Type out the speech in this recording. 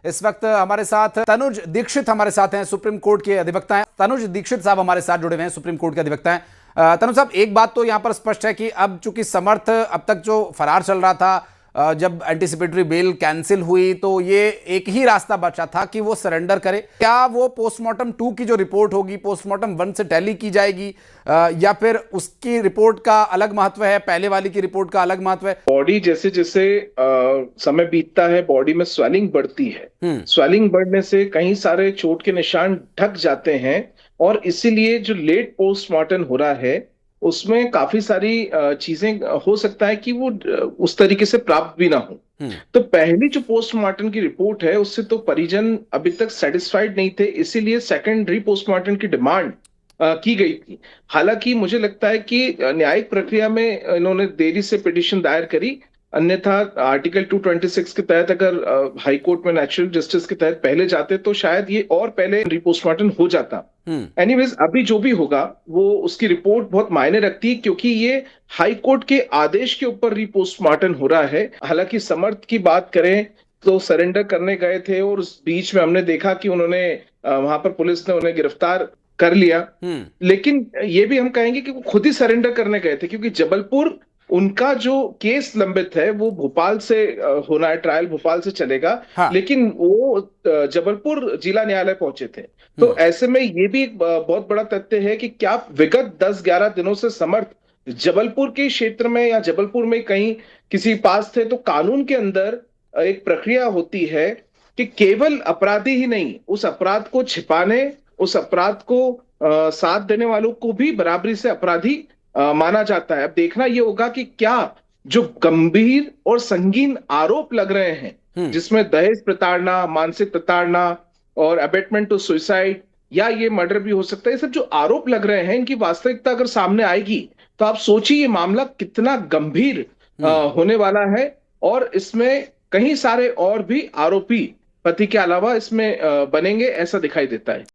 इस वक्त हमारे साथ तनुज दीक्षित हमारे साथ हैं, सुप्रीम कोर्ट के अधिवक्ता हैं। तनुज दीक्षित साहब हमारे साथ जुड़े हुए हैं, सुप्रीम कोर्ट के अधिवक्ता हैं। तनुज साहब, एक बात तो यहां पर स्पष्ट है कि अब चूंकि समर्थ अब तक जो फरार चल रहा था, जब एंटीसिपेटरी बेल कैंसिल हुई तो ये एक ही रास्ता बचा था कि वो सरेंडर करे। क्या वो पोस्टमार्टम 2 की जो रिपोर्ट होगी पोस्टमार्टम 1 से टैली की जाएगी, या फिर उसकी रिपोर्ट का अलग महत्व है, पहले वाली की रिपोर्ट का अलग महत्व है? बॉडी जैसे जैसे समय बीतता है, बॉडी में स्वेलिंग बढ़ती है। स्वेलिंग बढ़ने से कई सारे चोट के निशान ढक जाते हैं और इसीलिए जो लेट पोस्टमार्टम हो रहा है उसमें काफी सारी चीजें हो सकता है कि वो उस तरीके से प्राप्त भी ना हो। तो पहली जो पोस्टमार्टम की रिपोर्ट है उससे तो परिजन अभी तक सेटिस्फाइड नहीं थे, इसीलिए सेकेंडरी पोस्टमार्टम की डिमांड की गई थी। हालांकि मुझे लगता है कि न्यायिक प्रक्रिया में इन्होंने देरी से पिटीशन दायर करी, अन्यथा आर्टिकल 226 के तहत अगर हाई कोर्ट में नेचुरल जस्टिस के तहत पहले जाते तो शायद ये और पहले रिपोस्टमार्टम हो जाता। एनीवेज, अभी जो भी होगा वो उसकी रिपोर्ट बहुत मायने रखती है, क्योंकि ये हाई कोर्ट के आदेश के ऊपर रिपोस्टमार्टम हो रहा है। हालांकि समर्थ की बात करें तो सरेंडर करने गए थे और उस बीच में हमने देखा कि उन्होंने वहां पर पुलिस ने उन्हें गिरफ्तार कर लिया। लेकिन ये भी हम कहेंगे कि वो खुद ही सरेंडर करने गए थे, क्योंकि जबलपुर उनका जो केस लंबित है वो भोपाल से होना है, ट्रायल भोपाल से चलेगा। हाँ। लेकिन वो जबलपुर जिला न्यायालय पहुंचे थे। तो ऐसे में ये भी एक बहुत बड़ा तथ्य है कि क्या विगत 10-11 दिनों से समर्थ जबलपुर के क्षेत्र में या जबलपुर में कहीं किसी पास थे। तो कानून के अंदर एक प्रक्रिया होती है कि केवल अपराधी ही नहीं, उस अपराध को छिपाने, उस अपराध को साथ देने वालों को भी बराबरी से अपराधी माना जाता है। अब देखना यह होगा कि क्या जो गंभीर और संगीन आरोप लग रहे हैं, जिसमें दहेज प्रताड़ना, मानसिक प्रताड़ना और अबेटमेंट टू सुसाइड या ये मर्डर भी हो सकता है, ये सब जो आरोप लग रहे हैं इनकी वास्तविकता अगर सामने आएगी तो आप सोचिए ये मामला कितना गंभीर होने वाला है। और इसमें कई सारे और भी आरोपी पति के अलावा इसमें बनेंगे, ऐसा दिखाई देता है।